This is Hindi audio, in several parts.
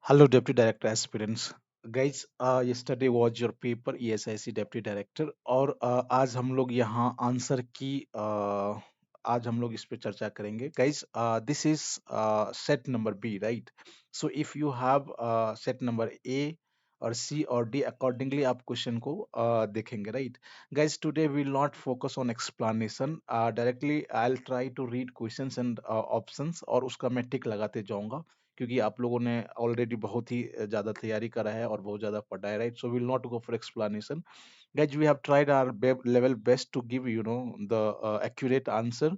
Hello, Deputy Director aspirants. Guys, yesterday was your paper ESIC Deputy Director और आज हम लोग यहाँ आंसर की आज हम लोग इस पे चर्चा करेंगे. Guys, this is set number B, right? So if you have set number A और C और D accordingly आप क्वेश्चन को देखेंगे, right? Guys, today we will not focus on explanation. Directly I'll try to read questions and options और उसका मैं टिक लगाते जाऊंगा क्योंकि आप लोगों ने ऑलरेडी बहुत ही ज़्यादा तैयारी करा है और बहुत ज़्यादा पढ़ा है, right? So will not go for explanation. Guys, we have tried our level best to give the accurate answer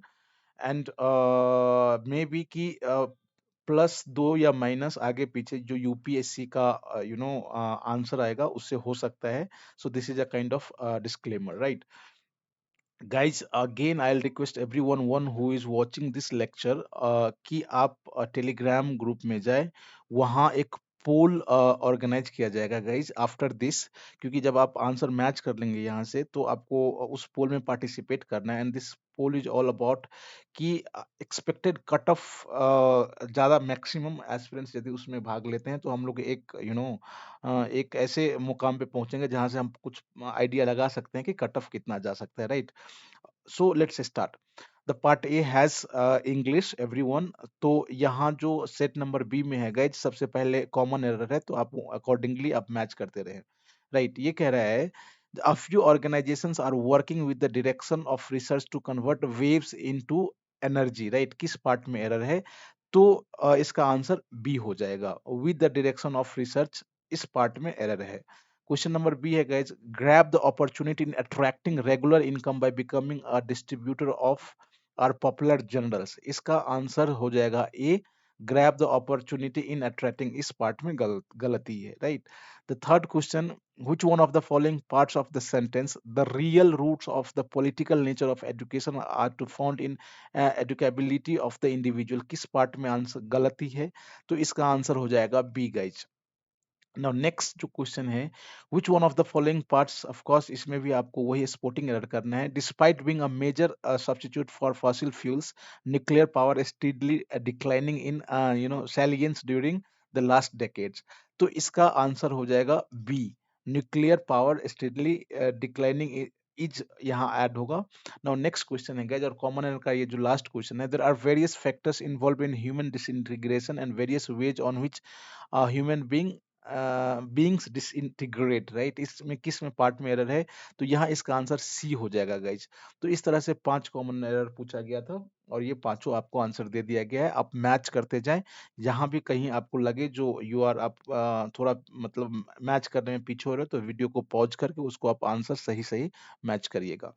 and maybe कि प्लस दो या माइनस आगे पीछे जो यूपीएससी का आंसर आएगा उससे हो सकता है. So this is a kind of disclaimer, right? Guys, again I'll request everyone one who is watching this lecture कि आप टेलीग्राम ग्रुप में जाए. वहाँ एक पोल ऑर्गेनाइज किया जाएगा गाइज आफ्टर दिस, क्योंकि जब आप आंसर मैच कर लेंगे यहाँ से तो आपको उस पोल में पार्टिसिपेट करना है. And this poll is all about कि एक्सपेक्टेड कट ऑफ ज़्यादा मैक्सिमम एस्पिरेंट्स यदि उसमें भाग लेते हैं तो हम लोग एक एक ऐसे मुकाम पे पहुंचेंगे जहां से हम कुछ आइडिया लगा सकते हैं कि कट ऑफ कितना जा सकता है, right? So let's start. The part A has English everyone. तो यहाँ जो सेट नंबर बी में है गाइज, सबसे पहले कॉमन एरर है तो आप अकॉर्डिंगली आप मैच करते रहे, राइट? ये कह रहा है a few organizations are working with the direction of research to convert waves into energy, right? किस पार्ट में एरर है? तो इसका आंसर बी हो जाएगा, with the direction of research. इस पार्ट में एरर है. क्वेश्चन नंबर बी है guys, grab the opportunity in attracting regular income by becoming a distributor of our popular journals. इसका आंसर हो जाएगा A, grab the opportunity in attracting. इस पार्ट में गलती है, right? The third question, which one of the following parts of the sentence, the real roots of the political nature of education are to found in educability of the individual. किस पार्ट में आंसर गलती है? तो इसका आंसर हो जाएगा बी गाइज. नाउ नेक्स्ट जो क्वेश्चन है, which one of the following parts, of course इसमें भी आपको वही स्पोर्टिंग एरर करना है. Despite being a major substitute for fossil fuels, nuclear power steadily declining in salience during the last decades. तो इसका आंसर हो जाएगा B, nuclear power steadily declining is यहाँ ऐड होगा. नाउ नेक्स्ट क्वेश्चन है गाइस, और कॉमन एरर का ये जो लास्ट क्वेश्चन है, there are various factors involve in human disintegration and various ways on which human beings disintegrate, right? इसमें किस में पार्ट में एरर है? तो यहाँ इसका आंसर सी हो जाएगा गाइज. तो इस तरह से 5 कॉमन एरर पूछा गया था और ये पांचों आपको आंसर दे दिया गया है. आप मैच करते जाएं. जहां भी कहीं आपको लगे जो यू आर आप थोड़ा मतलब मैच करने में पीछे हो रहे हो तो वीडियो को पॉज करके उसको आप आंसर सही सही मैच करिएगा.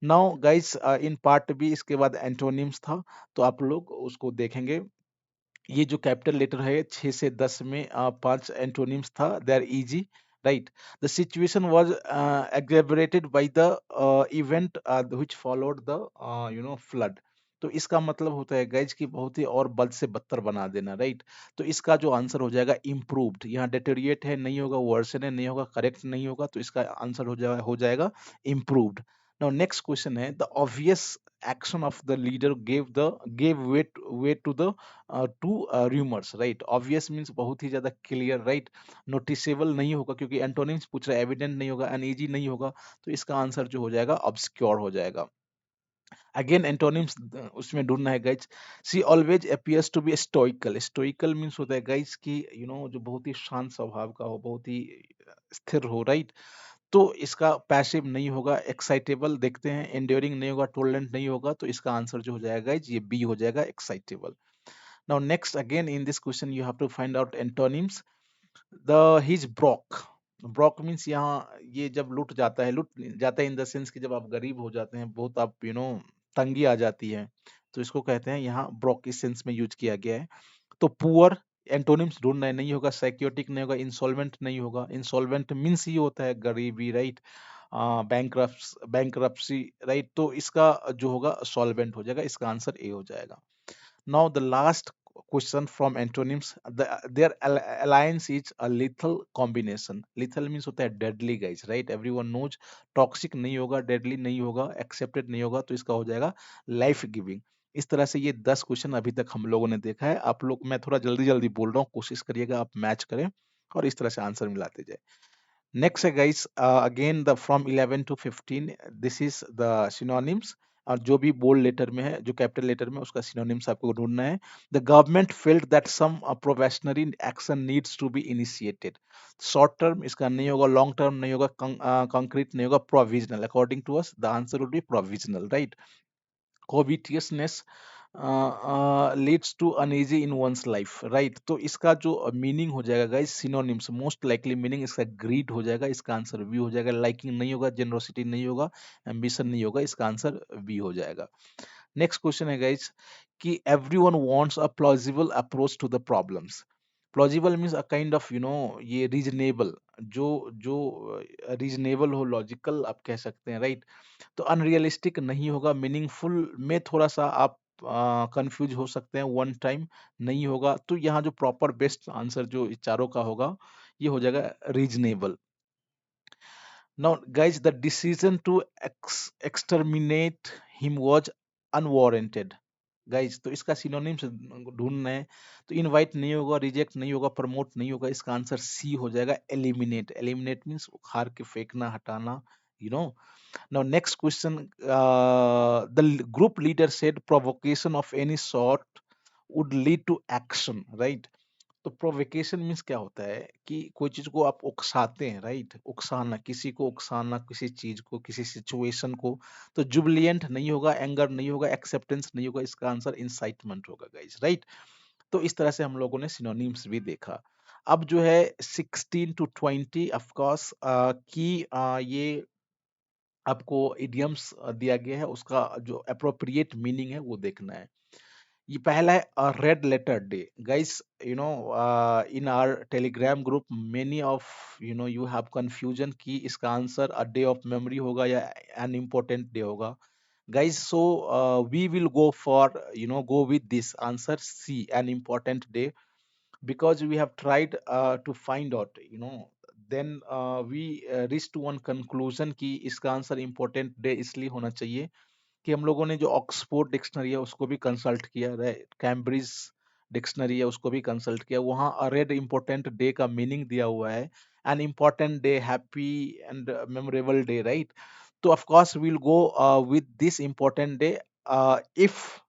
Now guys, in part B इसके बाद एंटोनिम्स था, तो आप लोग उसको देखेंगे. ये जो कैपिटल लेटर है 6 से 10 में 5 एंटोनिम्स था. They are easy, right? The situation was aggravated by the event which followed the flood. तो इसका मतलब होता है गाइज कि बहुत ही और बद से बदतर बना देना, राइट? तो इसका जो आंसर हो जाएगा इम्प्रूव्ड. यहाँ डेटेरिएट है नहीं होगा, वर्सन है नहीं होगा, करेक्ट नहीं होगा, तो इसका आंसर हो जाएगा इम्प्रूव्ड. नाउ नेक्स्ट क्वेश्चन है, the obvious action of the leader gave way to the to rumours, right? Obvious means बहुत ही ज्यादा क्लियर, राइट? नोटिसेबल नहीं होगा क्योंकि एंटोनिम्स पूछ रहा है, एविडेंट नहीं होगा, अनईजी नहीं होगा, तो इसका आंसर जो हो जाएगा ऑब्सक्योर हो जाएगा. अगेन एंटोनिम्स उसमें ढूंढना है guys. She always appears to be stoical. Stoical means होता है गाइज कि जो बहुत ही शांत स्वभाव का हो, बहुत ही स्थिर हो, राइट? तो इसका पैसिव नहीं होगा. एक्साइटेबल देखते हैं, एंड्योरिंग नहीं होगा, टोलरेंट नहीं होगा, तो इसका आंसर जो हो जाएगा गाइज ये बी हो जाएगा, excitable. Now next again in this question you have to find out antonyms. The he's broke. Brock means यहाँ ये जब लुट जाता है, लुट जाता है इन द सेंस कि जब आप गरीब हो जाते हैं, बहुत आप तंगी आ जाती है, तो इसको कहते हैं यहाँ ब्रॉक इस सेंस में यूज किया गया है. तो पुअर एंटोनिम्स ढूंढना है, नहीं होगा. साइकियोटिक नहीं होगा, इंसॉल्वेंट नहीं होगा. इंसॉल्वेंट मीन्स ही होता है गरीबी, राइट? Bankruptcy, right? तो इसका जो होगा सॉल्वेंट हो जाएगा. इसका आंसर ए हो जाएगा. Now the last question from antonyms. Their alliance is a lethal combination. Lethal means होता है deadly guys, right? Everyone knows. Toxic नहीं होगा, deadly नहीं होगा, accepted नहीं होगा, तो इसका हो जाएगा life giving. इस तरह से ये 10 क्वेश्चन अभी तक हम लोगों ने देखा है। आप लोग, मैं थोड़ा जल्दी-जल्दी बोल रहा हूँ, कोशिश करिएगा आप मैच करें और इस तरह से आंसर मिलाते जाएँ। नेक्स्ट है guys, again the from 11 to 15 this is the synonyms, और जो भी बोल्ड लेटर में है, जो कैपिटल लेटर में, उसका सिनोनिम्स आपको ढूंढना है। The government felt that some probationary action needs to be initiated. Short term इसका नहीं होगा, लॉन्ग टर्म नहीं होगा, कंक्रीट नहीं होगा, provisional. According to us the answer would be provisional, right. covetousness leads to uneasy in one's life, right? तो इसका जो मीनिंग हो जाएगा guys, synonyms, most likely meaning इसका ग्रीड हो जाएगा, इसका आंसर बी हो जाएगा। लाइकिंग नहीं होगा, जेनरोसिटी नहीं होगा, एम्बिशन नहीं होगा, इसका आंसर बी हो जाएगा। नेक्स्ट क्वेश्चन है गाइस कि everyone wants a plausible approach to the problems. Plausible means a kind of ये रीजनेबल, जो जो रीजनेबल हो, लॉजिकल आप कह सकते हैं, राइट। तो अनरियलिस्टिक नहीं होगा, मीनिंगफुल में थोड़ा सा आप कंफ्यूज हो सकते हैं, वन टाइम नहीं होगा। तो यहाँ जो प्रॉपर बेस्ट आंसर जो इस चारों का होगा, ये हो जाएगा reasonable. Now guys, the decision to exterminate him was unwarranted. Guys, तो इसका सिनोनिम्स ढूंढना है। तो इनवाइट नहीं होगा, रिजेक्ट नहीं होगा, प्रमोट नहीं होगा, इसका आंसर सी हो जाएगा, एलिमिनेट। एलिमिनेट मीन्स उखाड़ के फेंकना, हटाना, you know. Now, next question. The group leader said provocation of any sort would lead to action, right? तो प्रोवोकेशन मीन्स क्या होता है कि कोई चीज को आप उकसाते हैं, राइट। उकसाना, किसी को उकसाना, किसी चीज को, किसी सिचुएशन को। तो जुबिलियंट नहीं होगा, एंगर नहीं होगा, एक्सेप्टेंस नहीं होगा, इसका आंसर इंसाइटमेंट होगा गाइस, राइट। तो इस तरह से हम लोगों ने सिनोनिम्स भी देखा। अब जो है 16 टू 20 ऑफ कोर्स की ये आपको इडियम्स दिया गया है, उसका जो अप्रोप्रिएट मीनिंग है वो देखना है। ये पहला है red letter day. Guys, in our Telegram group many of you have confusion कि इसका answer a day of memory होगा या एन इम्पोर्टेंट डे होगा। Guys, so we will go for go with this answer C, an important day, because we have tried to find out, then we reached to one conclusion कि इसका आंसर इम्पोर्टेंट डे इसलिए होना चाहिए कि हम लोगों ने जो ऑक्सफोर्ड डिक्शनरी है उसको भी कंसल्ट किया, कैम्ब्रिज डिक्शनरी है उसको भी कंसल्ट किया। वहाँ रेड इम्पोर्टेंट डे का मीनिंग दिया हुआ है, an important day, happy and memorable day, right. तो of course will go with this important day. If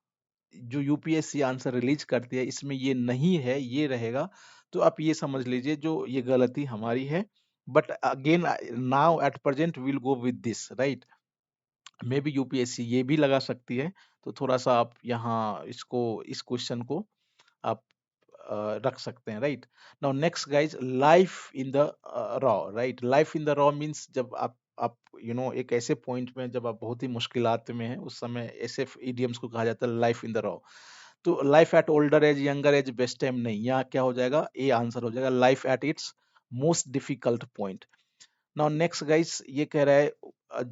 जो यूपीएससी आंसर रिलीज करती है इसमें ये नहीं है, ये रहेगा, तो आप ये समझ लीजिए जो ये गलती हमारी है। But again, now at present will go with this, right. May be UPSC ये भी लगा सकती है। तो थोड़ा सा आप यहाँ इसको, इस क्वेश्चन को आप रख सकते हैं, right. Now next guys, life in the raw, right. Life in the raw means जब आप एक ऐसे पॉइंट में, जब आप बहुत ही मुश्किलात में हैं, उस समय ऐसे इडियम्स को कहा जाता है लाइफ इन द रॉ। तो life at older age, younger age, best time नहीं, यहाँ क्या हो जाएगा, ए आंसर हो जाएगा, life at its most difficult point. Now next guys, ये कह रहा है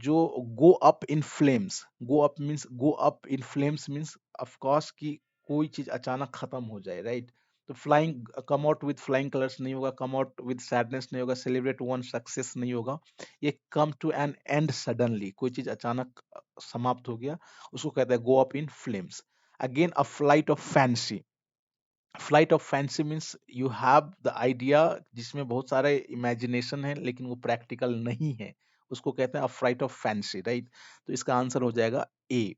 जो गो up in flames, go up means, go up in flames means of course कि कोई चीज अचानक खत्म हो जाए, राइट। तो flying, come out with flying colours नहीं होगा, कम आउट विद सैडनेस नहीं होगा, सेलिब्रेट वन सक्सेस नहीं होगा। ये come to an end suddenly, कोई चीज अचानक समाप्त हो गया, उसको कहते हैं go up in flames. Again a flight of fancy. Flight of fancy means you have the idea, जिसमें बहुत सारे इमेजिनेशन है लेकिन वो प्रैक्टिकल नहीं है, उसको कहते हैं फ्लाइट ऑफ फैंसी, राइट। तो इसका आंसर हो जाएगा ए।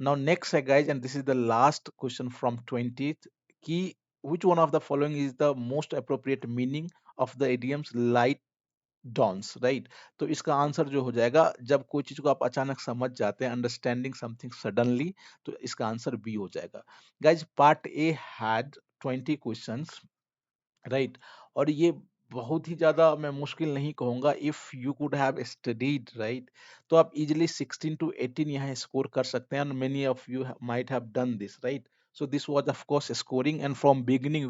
नाउ नेक्स्ट है guys, and this is the last question from 20th कि which one of the following is the most appropriate meaning of the idioms light dawns, right. तो इसका आंसर जो हो जाएगा, जब कोई चीज को आप अचानक समझ जाते हैं, अंडरस्टैंडिंग समथिंग सडनली, तो इसका आंसर बी हो जाएगा। Guys, part A had 20 questions, right. और ये बहुत ही ज्यादा मैं मुश्किल नहीं कहूंगा, if you could have studied, right. तो आप इजिली 16 टू 18 यहाँ स्कोर कर सकते हैं, many of you might have done this, right. So this was of course scoring, and from beginning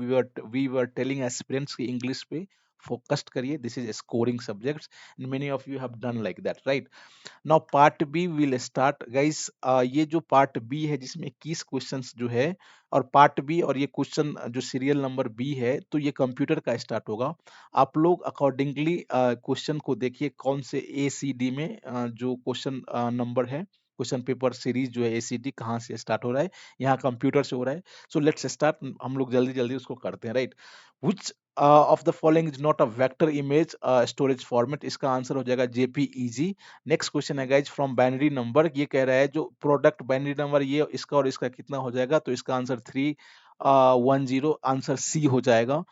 we were telling aspirants की इंग्लिश पे फोकस्ड करिए, this is scoring subjects, and many of you have done like that, right. Now part B will start guys. ये जो पार्ट बी है जिसमें 21 क्वेश्चंस जो है, और पार्ट बी और ये क्वेश्चन जो सीरियल नंबर बी है, तो ये कंप्यूटर का स्टार्ट होगा। आप लोग अकॉर्डिंगली क्वेश्चन को देखिए, कौन से ए सी डी में जो क्वेश्चन नंबर है, क्वेश्चन पेपर सीरीज जो है एसीटी कहाँ से स्टार्ट हो रहा है, यहाँ कंप्यूटर से हो रहा है। सो लेट्स स्टार्ट, हम लोग जल्दी जल्दी उसको करते हैं, right. Which of the following is not a vector image storage format, इसका आंसर हो जाएगा जेपीईजी। नेक्स्ट क्वेश्चन है गाइज फ्रॉम बाइनरी नंबर, ये कह रहा है जो प्रोडक्ट बाइनरी नंबर ये इसका और इसका कितना हो जाएगा, तो इसका आंसर 310, आंसर सी हो जाएगा।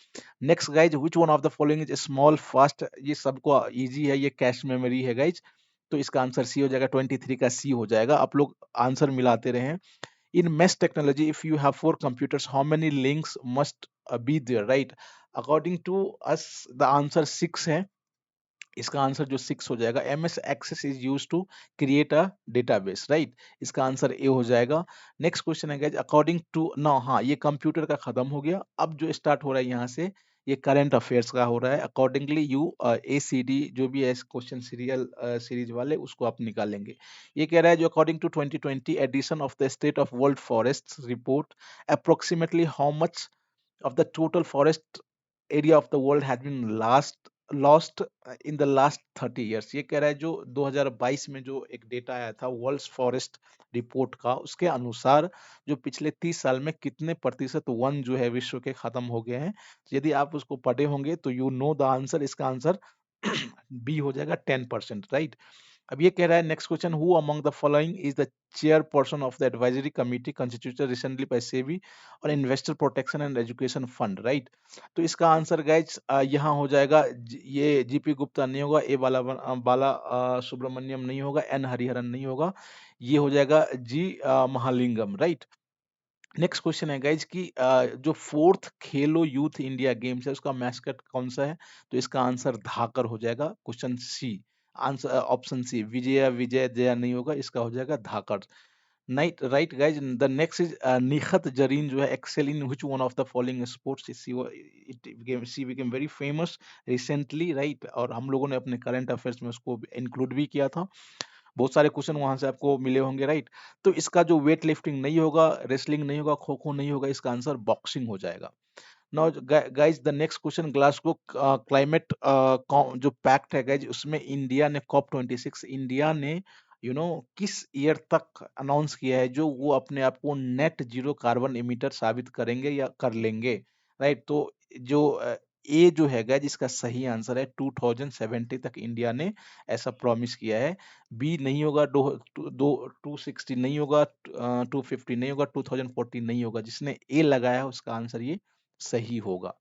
Next guys which one of the following is small fast, ये सबको इजी है, ये कैश मेमोरी है गाइज, तो इसका आंसर सी हो जाएगा, 23 का सी हो जाएगा। आप लोग आंसर मिलाते रहे। In mesh technology, if you have four computers, how many links must be there, right? According to us, the answer 6 है, इसका आंसर जो 6 हो जाएगा। M S Access is use to create a database, right, इसका आंसर ए हो जाएगा। नेक्स्ट क्वेश्चन है अकॉर्डिंग टू नो, हाँ ये कंप्यूटर का खत्म हो गया, अब जो स्टार्ट हो रहा है यहाँ से ये करंट अफेयर्स का हो रहा है। Accordingly you A C D जो भी है क्वेश्चन सीरियल सीरीज वाले उसको आप निकालेंगे। ये कह रहा है जो according to 2020 edition of the state of world forest report, approximately how much of the total forest area of the world has been lost in the last 30 years। ये कह रहा है जो 2022 में जो एक डेटा आया था वर्ल्ड फॉरेस्ट रिपोर्ट का, उसके अनुसार जो पिछले 30 साल में कितने प्रतिशत वन जो है विश्व के खत्म हो गए हैं। यदि आप उसको पढ़े होंगे तो यू नो द आंसर, इसका आंसर बी हो जाएगा 10%, राइट। अब ये कह रहा है next question, who among the following is the chairperson of the advisory committee constituted recently by SEBI और investor protection and education fund, right. तो इसका आंसर गाइज यहाँ हो जाएगा ये जीपी गुप्ता नहीं होगा, ए बाला सुब्रमण्यम नहीं होगा, एन हरिहरन नहीं होगा, ये हो जाएगा जी महालिंगम, राइट। नेक्स्ट क्वेश्चन है गाइज कि जो फोर्थ खेलो यूथ इंडिया गेम्स है उसका मैस्कट कौन सा है, तो इसका आंसर धाकर हो जाएगा, question C, answer option C, Vijay Vijay Jaya नहीं होगा, इसका हो जाएगा Dhakar, right, right guys. The next is Nikhat Zareen जो है excel in which one of the following sports, she became very famous recently, right, और हम लोगों ने अपने करंट अफेयर्स में उसको इंक्लूड भी किया था, बहुत सारे क्वेश्चन वहां से आपको मिले होंगे, राइट। तो इसका जो वेट लिफ्टिंग नहीं होगा, रेसलिंग नहीं होगा, खो खो नहीं होगा, इसका आंसर बॉक्सिंग हो जाएगा। Now guys the next question, Glasgow climate जो पैक्ट है गाइज उसमें इंडिया ने COP26 इंडिया ने किस ईयर तक अनाउंस किया है जो वो अपने आप को नेट जीरो कार्बन इमिटर साबित करेंगे या कर लेंगे, राइट। तो जो ए जो है गाइज इसका सही आंसर है 2070 तक इंडिया ने ऐसा प्रॉमिस किया है। बी नहीं होगा, दो 260 नहीं होगा, 250 नहीं होगा, 2040 नहीं होगा, जिसने ए लगाया है उसका आंसर ये सही होगा।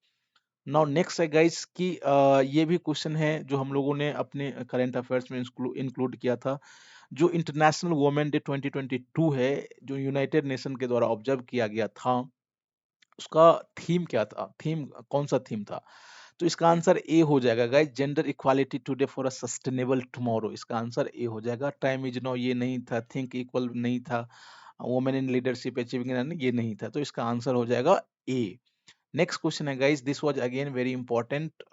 नाउ नेक्स्ट है गाइस कि ये भी क्वेश्चन है जो हम लोगों ने अपने करंट अफेयर्स में इंक्लूड किया था। जो इंटरनेशनल वुमेन डे 2022 है जो यूनाइटेड नेशन के द्वारा ऑब्जर्व किया गया था, उसका थीम क्या था, थीम कौन सा थीम था, तो इसका आंसर ए हो जाएगा guys, gender equality today for a sustainable tomorrow, इसका आंसर ए हो जाएगा। टाइम इज नो ये नहीं था, थिंक इक्वल नहीं था, वुमेन इन लीडरशिप अचीविंग ये नहीं था, तो इसका आंसर हो जाएगा ए। नेक्स्ट क्वेश्चन है guys, this was again very important,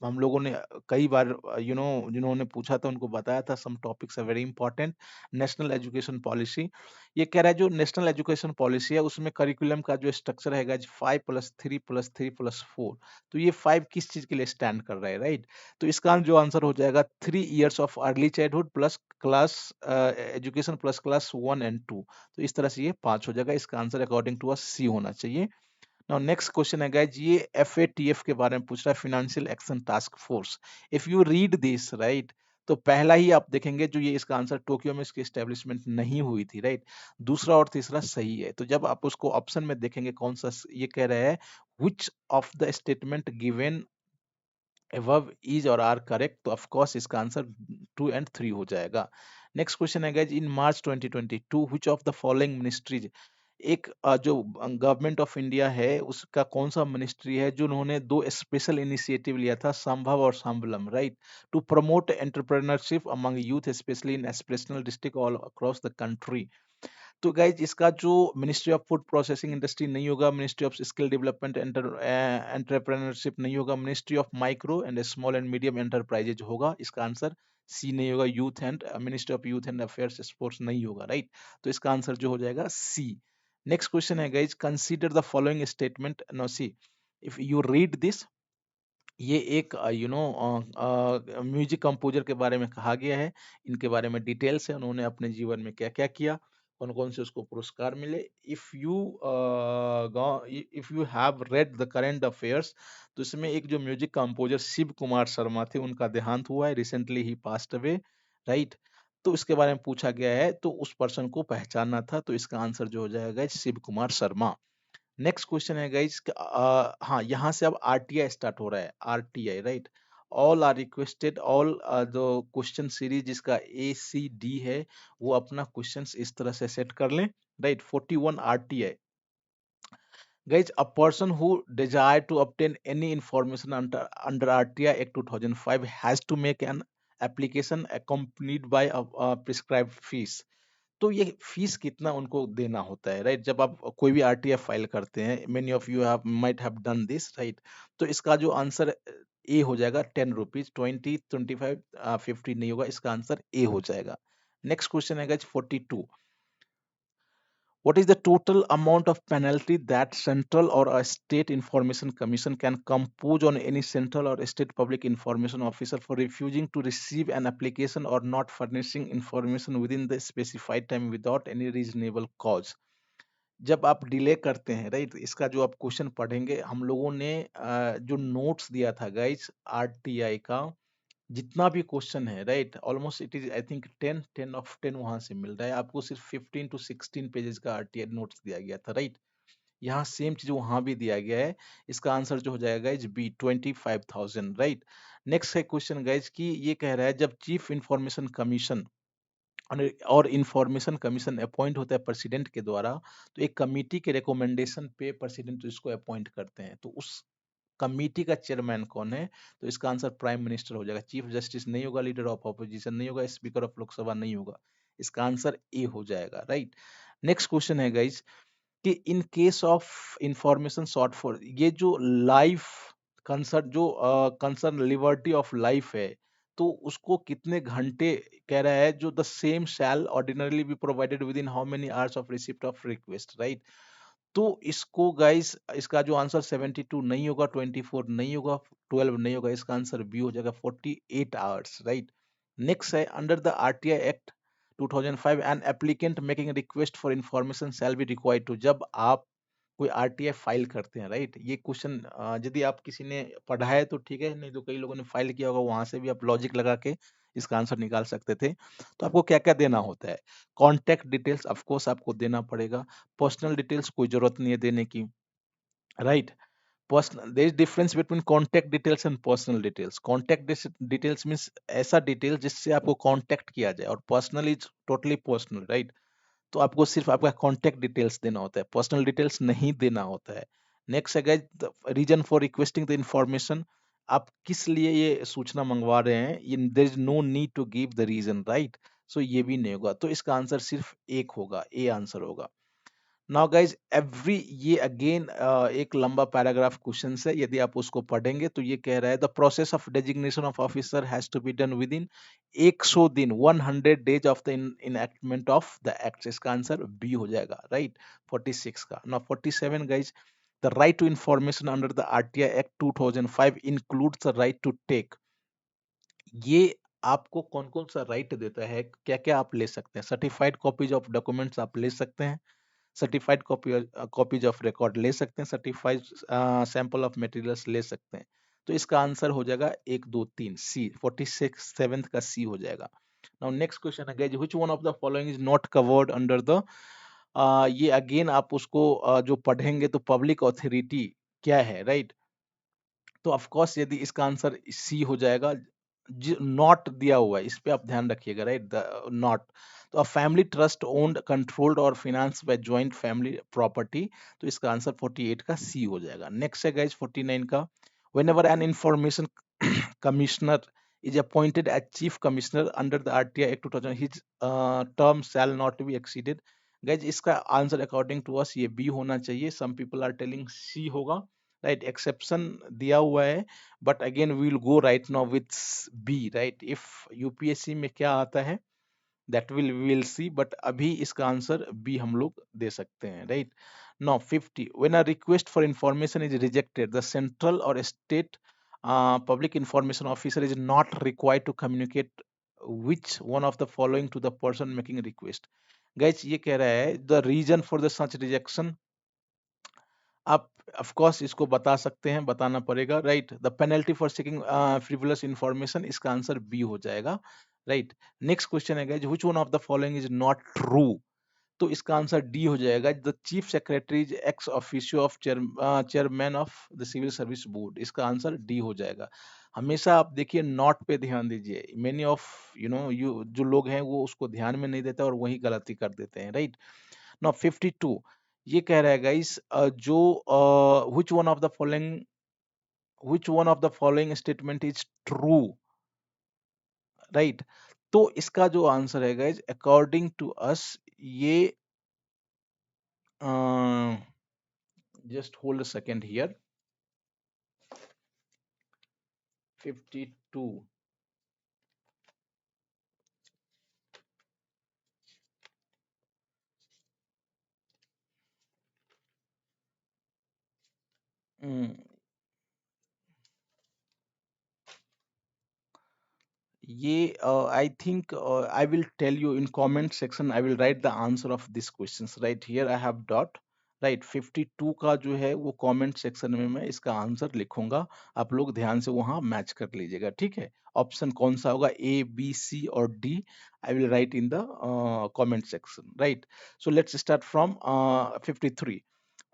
हम लोगों ने कई बार जिन्होंने पूछा था उनको बताया था, some topics are very important. National education policy, ये कह रहा है जो नेशनल एजुकेशन पॉलिसी है उसमें करिकुलम का जो स्ट्रक्चर है गाइस 5+3+3+4, तो ये 5 किस चीज के लिए स्टैंड कर रहा है, राइट। तो इसका जो आंसर हो जाएगा 3 years of early childhood plus class education plus class 1 and 2, तो इस तरह से ये 5 हो जाएगा, इसका आंसर अकॉर्डिंग टू अस सी होना चाहिए। नाउ नेक्स्ट क्वेश्चन है गाइज, ये FATF के बारे में पूछ रहा है, financial action task force. If you read this right, तो पहला ही आप देखेंगे जो ये इसका आंसर टोक्यो में इसकी एस्टेब्लिशमेंट नहीं हुई थी, राइट। दूसरा और तीसरा सही है, तो जब आप उसको ऑप्शन में देखेंगे कौन सा, ये कह रहा है which of the statement given above is और आर करेक्ट, तो ऑफ कोर्स इसका आंसर 2 and 3 हो जाएगा। नेक्स्ट क्वेश्चन है guys, in March 2022 which of the following ministries, एक जो गवर्नमेंट ऑफ इंडिया है उसका कौन सा मिनिस्ट्री है जो उन्होंने दो स्पेशल इनिशिएटिव लिया था, संभव और Sambalam, right, to promote entrepreneurship among youth specially in aspirational district all across the country. तो गाइज इसका जो ministry of food processing industry नहीं होगा, ministry of skill development entrepreneurship नहीं होगा, ministry of micro and small and medium enterprises होगा, इसका आंसर सी नहीं होगा, youth and ministry of youth and affairs sports नहीं होगा, राइट। तो इसका आंसर जो हो जाएगा सी। नेक्स्ट क्वेश्चन है guys, consider the following statement, no see, if you read this ये एक म्यूजिक कंपोजर के बारे में कहा गया है। इनके बारे में डिटेल्स है, उन्होंने अपने जीवन में क्या क्या किया, कौन कौन से उसको पुरस्कार मिले। If you have read the current affairs, तो इसमें एक जो म्यूजिक कंपोजर शिव कुमार शर्मा थे, उनका देहांत हुआ है, रिसेंटली ही पास्ट अवे, राइट। तो इसके बारे में पूछा गया है, तो उस पर्सन को पहचानना था, तो इसका आंसर जो हो जाएगा शिव कुमार शर्मा। नेक्स्ट क्वेश्चन है गाइस, हाँ, यहाँ से अब आरटीआई स्टार्ट हो रहा है, RTI, right. All are requested, all जो क्वेश्चन सीरीज जिसका ए सी डी है, वो अपना क्वेश्चंस इस तरह से सेट कर लें, right. 41 RTI, guys, a person who desire to obtain any information under RTI Act 2005 has to make an application accompanied by a prescribed fees। तो ये फीस कितना उनको देना होता है, राइट। जब आप कोई भी आरटीएफ फाइल करते हैं, many of you have might have done this, right. तो इसका जो आंसर ए हो जाएगा 10 रुपीज, 20, 25, 50 नहीं होगा, इसका आंसर ए हो जाएगा। नेक्स्ट क्वेश्चन है 42, what is the total amount of penalty that central or a state information commission can compose on any central or state public information officer for refusing to receive an application or not furnishing information within the specified time without any reasonable cause? जब आप डिले करते हैं, राइट, इसका जो आप क्वेश्चन पढ़ेंगे, हम लोगों ने जो नोट्स दिया था गाइज आरटीआई का, जितना भी क्वेश्चन है, right, almost it is I think 10 10 वहां से मिल रहा है आपको। सिर्फ 15 to 16 पेजेस का आरटीआई नोट्स दिया गया था, राइट। यहाँ सेम चीज वहां भी दिया गया है। इसका आंसर जो हो जाएगा इज बी, 25,000, राइट। नेक्स्ट है क्वेश्चन गाइज की, ये कह रहा है जब चीफ इंफॉर्मेशन कमीशन और इंफॉर्मेशन कमीशन अपॉइंट होता है प्रेसिडेंट के द्वारा, तो एक कमिटी के रिकमेंडेशन पे प्रेसिडेंट इसको अपॉइंट करते हैं, तो उस कमिटी का चेयरमैन कौन है? तो इसका आंसर प्राइम मिनिस्टर हो जाएगा। चीफ जस्टिस नहीं होगा, लीडर ऑफ ऑपोजिशन नहीं होगा, स्पीकर ऑफ लोकसभा नहीं होगा। इसका आंसर ए हो जाएगा, राइट। नेक्स्ट क्वेश्चन है गाइज कि इन case of information short for, ये जो लाइफ कंसर्न, जो कंसर्न लिबर्टी ऑफ लाइफ है, तो उसको कितने घंटे कह रहा है, जो the same shall ordinarily be provided with in how many hours of receipt of request, right. तो इसको गाइस, इसका जो आंसर 72 नहीं होगा, 24 नहीं होगा, 12 नहीं होगा, इसका आंसर बी हो जाएगा 48 आवर्स, राइट। नेक्स्ट है under the RTI act 2005 an applicant making request for information shall be required to, जब आप कोई आरटीआई फाइल करते हैं, राइट। ये क्वेश्चन यदि आप किसी ने पढ़ा है तो ठीक है, नहीं तो कई लोगों ने फाइल किया होगा, वहां से भी आप लॉजिक लगा के इसका आंसर निकाल सकते थे। तो आपको क्या क्या देना होता है? कॉन्टैक्ट डिटेल्स ऑफ कोर्स आपको देना पड़ेगा। पर्सनल डिटेल्स कोई जरूरत नहीं है देने की, right. Personal, there is difference between contact details and personal details. Contact details means ऐसा डिटेल जिससे आपको कांटेक्ट किया जाए, और personal is totally personal, right. तो आपको सिर्फ आपका कॉन्टैक्ट डिटेल्स देना होता है, पर्सनल डिटेल्स नहीं देना होता है। नेक्स्ट है guys, reason for requesting the information, आप किस लिए ये सूचना मंगवा रहे हैं, there is no need to give the reason, right. So ये भी नहीं होगा, तो इसका आंसर सिर्फ एक होगा, ए आंसर होगा। नाउ गाइज एवरी, ये अगेन एक लंबा पैराग्राफ क्वेश्चन है, यदि आप उसको पढ़ेंगे तो ये कह रहा है the process of designation of officer has to be done within 100 दिन, 100 days of the enactment of the act. इसका आंसर बी हो जाएगा, राइट। 46 का। Now 47 guys, the right to information under the RTI act 2005 includes the right to take. ये आपको कौन कौन सा राइट देता है, क्या क्या आप ले सकते हैं? सर्टिफाइड कॉपीज ऑफ डॉक्यूमेंट्स आप ले सकते हैं, सर्टिफाइड कॉपीज ऑफ रिकॉर्ड ले सकते हैं, सर्टिफाइड सैंपल ऑफ मटेरियल्स ले सकते हैं। तो इसका आंसर हो जाएगा 1 2 3 सी, 46 सेवेंथ का सी हो जाएगा। नाउ नेक्स्ट क्वेश्चन है which one of the following is not covered under the, ये अगेन आप उसको जो पढ़ेंगे तो पब्लिक अथॉरिटी क्या है, राइट। तो ऑफ कोर्स यदि इसका आंसर सी हो जाएगा, नॉट दिया हुआ है, इस पे आप ध्यान रखिएगा, राइट, द नॉट। तो a family trust owned controlled और finance by joint family property, तो इसका आंसर 48 का सी हो जाएगा। नेक्स्ट है गाइस 49 का, whenever an information commissioner is appointed as chief commissioner under the RTI Act 2000, his term shall not be exceeded। guys इसका आंसर अकॉर्डिंग टू अस ये बी होना चाहिए, some people are telling C होगा, राइट। एक्सेप्शन दिया हुआ है, but again we will go right now with B, right. If UPSC में क्या आता है दैट विल सी, बट अभी इसका आंसर बी हम लोग दे सकते हैं, right. Now 50, when a request for information is rejected the central और state public information officer is not required to communicate which one of the following to the person making request. Guys, ये कह रहा है the reason for the such rejection, आप ऑफ कोर्स इसको बता सकते हैं, बताना पड़ेगा, right. The penalty for seeking frivolous information, इसका आंसर बी हो जाएगा, राइट। नेक्स्ट क्वेश्चन है guys, which one of the following is not true, तो इसका आंसर डी हो जाएगा। The chief secretary is ex officio of chairman of the civil service board, इसका आंसर डी हो जाएगा। हमेशा आप देखिए नॉट पे ध्यान दीजिए, मेनी ऑफ यू जो लोग हैं वो उसको ध्यान में नहीं देते और वही गलती कर देते हैं, राइट। नाउ 52 ये कह रहा है गाइस, जो which one of the following, which one of the following statement is true, right. तो इसका जो आंसर है गाइस, अकॉर्डिंग टू अस, ये just hold a second here, 52, ये I think I will tell you in comment section, I will write the answer of this questions, right here I have doubt, right. 52 का जो है वो कमेंट सेक्शन में मैं इसका आंसर लिखूंगा, आप लोग ध्यान से वहां मैच कर लीजिएगा, ठीक है। ऑप्शन कौन सा होगा, ए बी सी और D, I will right in the comment section, right. So let's start from 53,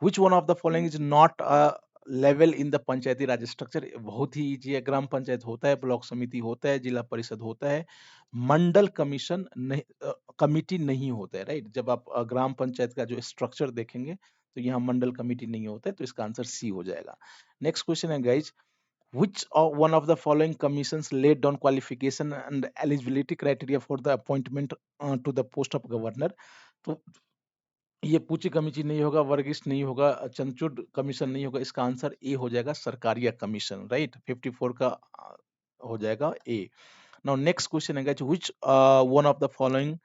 which one of the following is not a level in the Panchayati Raj structure, बहुत ही इजी है। ग्राम पंचायत होता है, ब्लॉक समिति होता है, जिला परिषद होता है, मंडल कमीशन नहीं, कमिटी नहीं होता है, राइट। जब आप ग्राम पंचायत का जो स्ट्रक्चर देखेंगे तो यहाँ मंडल कमिटी नहीं होता है, तो इसका आंसर सी हो जाएगा। नेक्स्ट क्वेश्चन है guys, which one of the following commissions laid down qualification and eligibility criteria for the appointment to the post of governor, तो ये पूची कमीशन नहीं होगा, वर्गिस्ट नहीं होगा, चंचुड कमीशन नहीं होगा, इसका आंसर ए हो जाएगा, सरकारिया कमीशन, राइट। 54 का हो जाएगा ए। नाउ नेक्स्ट क्वेश्चन है which one of the following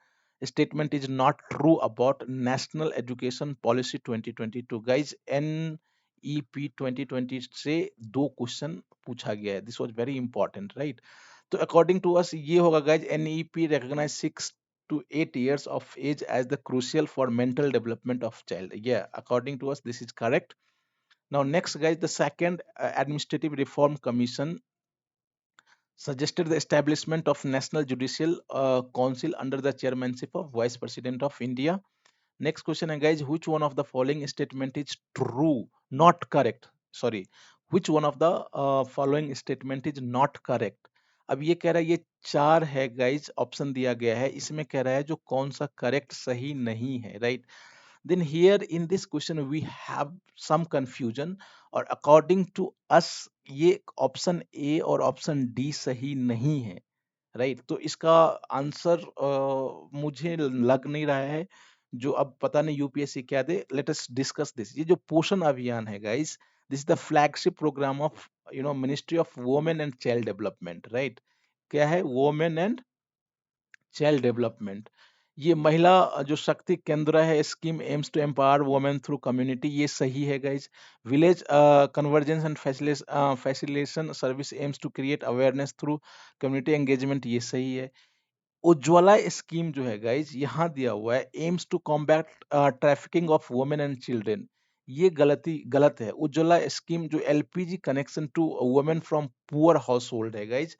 statement is not true about national education policy 2022। Guys NEP 2020 से दो क्वेश्चन पूछा गया है, this was very important, right. तो अकॉर्डिंग टू अस ये होगा guys, NEP recognise 6 to 8 years of age as the crucial for mental development of child. Yeah, according to us this is correct. Now next guys, the second administrative reform commission suggested the establishment of national judicial council under the chairmanship of vice president of India. Next question है guys, which one of the following statement is true, not correct, sorry, which one of the following statement is not correct। अब ये कह रहा है, ये चार है गाइज, ऑप्शन दिया गया है, इसमें कह रहा है जो कौन सा करेक्ट सही नहीं है, right. Then here in this question we have some confusion, और अकॉर्डिंग टू अस ये ऑप्शन ए और ऑप्शन डी सही नहीं है, राइट। तो इसका आंसर मुझे लग नहीं रहा है, जो अब पता नहीं यूपीएससी क्या दे। Let us discuss this. ये जो पोषण अभियान है guys, this is the flagship program of ministry of women and child development, right. क्या है, वुमेन एंड चाइल्ड डेवलपमेंट। ये महिला जो शक्ति केंद्र है, scheme aims to empower women through community, ये सही है guys. Village convergence and facilitation service aims to create awareness through community engagement, ये सही है। उज्ज्वला स्कीम जो है गाइज यहाँ दिया हुआ है, aims to combat trafficking of women and children, ये गलत है। उज्ज्वला स्कीम जो LPG connection to women from poor household है गाइज,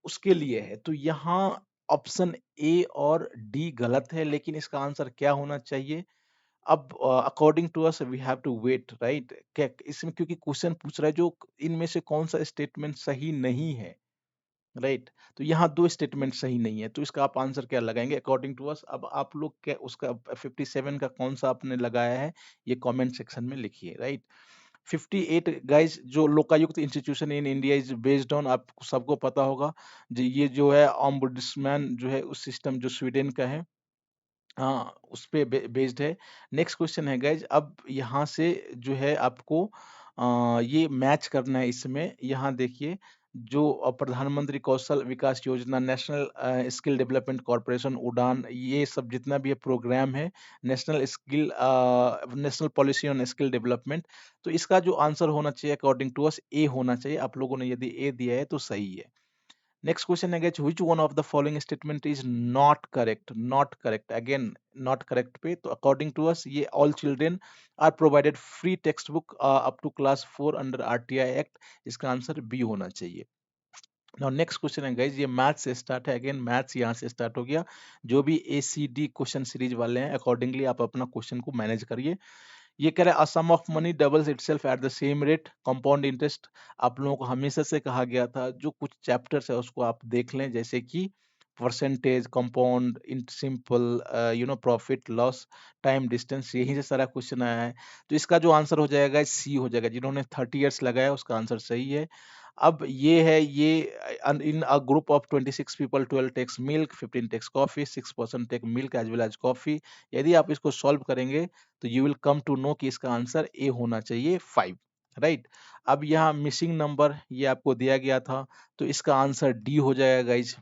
उसके लिए है। तो यहाँ ऑप्शन ए और डी गलत है, लेकिन इसका आंसर क्या होना चाहिए, अब according to us we have to wait, right. क्या इसमें, क्योंकि क्वेश्चन पूछ रहा है जो इनमें से कौन सा स्टेटमेंट सही नहीं है, राइट। तो यहाँ दो स्टेटमेंट सही नहीं है, तो इसका आप आंसर क्या लगाएंगे अकॉर्डिंग टू अस। अब आप लोग क्या उसका 57 का कौन सा आपने लगाया है, ये कमेंट सेक्शन में लिखिए, राइट। 58 गाइस, जो Lokayukta institution in India is based on, आप सबको पता होगा, ये जो है ऑम्बुड्समैन जो है उस सिस्टम जो स्वीडन का है, हाँ उस पे बेस्ड है। नेक्स्ट क्वेश्चन है गाइज, अब यहाँ से जो है आपको ये मैच करना है इसमें, यहाँ देखिए जो प्रधानमंत्री कौशल विकास योजना, नेशनल स्किल डेवलपमेंट कॉरपोरेशन, उड़ान, ये सब जितना भी ये प्रोग्राम है, national policy on skill development. तो इसका जो आंसर होना चाहिए अकॉर्डिंग टू अस ए होना चाहिए। आप लोगों ने यदि ए दिया है तो सही है। नेक्स्ट क्वेश्चन है guys, which one of the following statement is not correct? Not correct, again not correct पे तो अकॉर्डिंग टू अस ये all children are provided free text book up to class 4 under RTI act. इसका आंसर बी होना चाहिए। नाउ नेक्स्ट क्वेश्चन है गाइज, ये मैथ्स से स्टार्ट है। अगेन मैथ्स यहाँ से स्टार्ट हो गया। जो भी ACD क्वेश्चन सीरीज वाले हैं अकॉर्डिंगली आप अपना क्वेश्चन को मैनेज करिए। ये कह रहा है a sum of money doubles itself at the same rate, compound interest. आप लोगों को हमेशा से कहा गया था, जो कुछ चैप्टर्स है उसको आप देख लें, जैसे कि percentage, compound, simple, profit loss, time distance, यहीं से सारा क्वेश्चन आया है। तो इसका जो आंसर हो जाएगा सी हो जाएगा। जिन्होंने 30 ईयर्स लगाया उसका आंसर सही है। अब ये है, ये in a group of 26 people 12 takes milk, 15 takes coffee, 6% take milk as well as coffee. यदि आप इसको सॉल्व करेंगे तो you will come to know कि इसका आंसर ए होना चाहिए 5, राइट। अब यहाँ मिसिंग नंबर ये आपको दिया गया था, तो इसका आंसर डी हो जाएगा गाइज।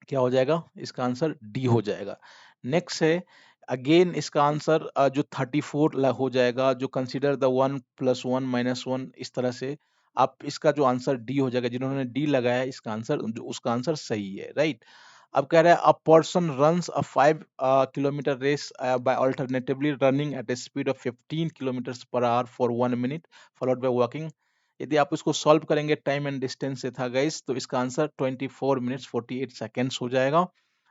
क्या हो जाएगा? इसका आंसर डी हो जाएगा। नेक्स्ट है, अगेन इसका आंसर जो 34 हो जाएगा, जो कंसीडर द 1 + 1 - 1, इस तरह से आप इसका जो आंसर डी हो जाएगा। जिन्होंने डी लगाया है इसका आंसर, उसका आंसर सही है, राइट। अब कह रहा है a person runs a 5 kilometre race by alternatively running at a speed of 15 kilometre per hour for 1 minute followed by walking. यदि आप इसको सॉल्व करेंगे, टाइम एंड डिस्टेंस से था गाइस, तो इसका आंसर 24 मिनट्स 48 सेकेंड्स हो जाएगा।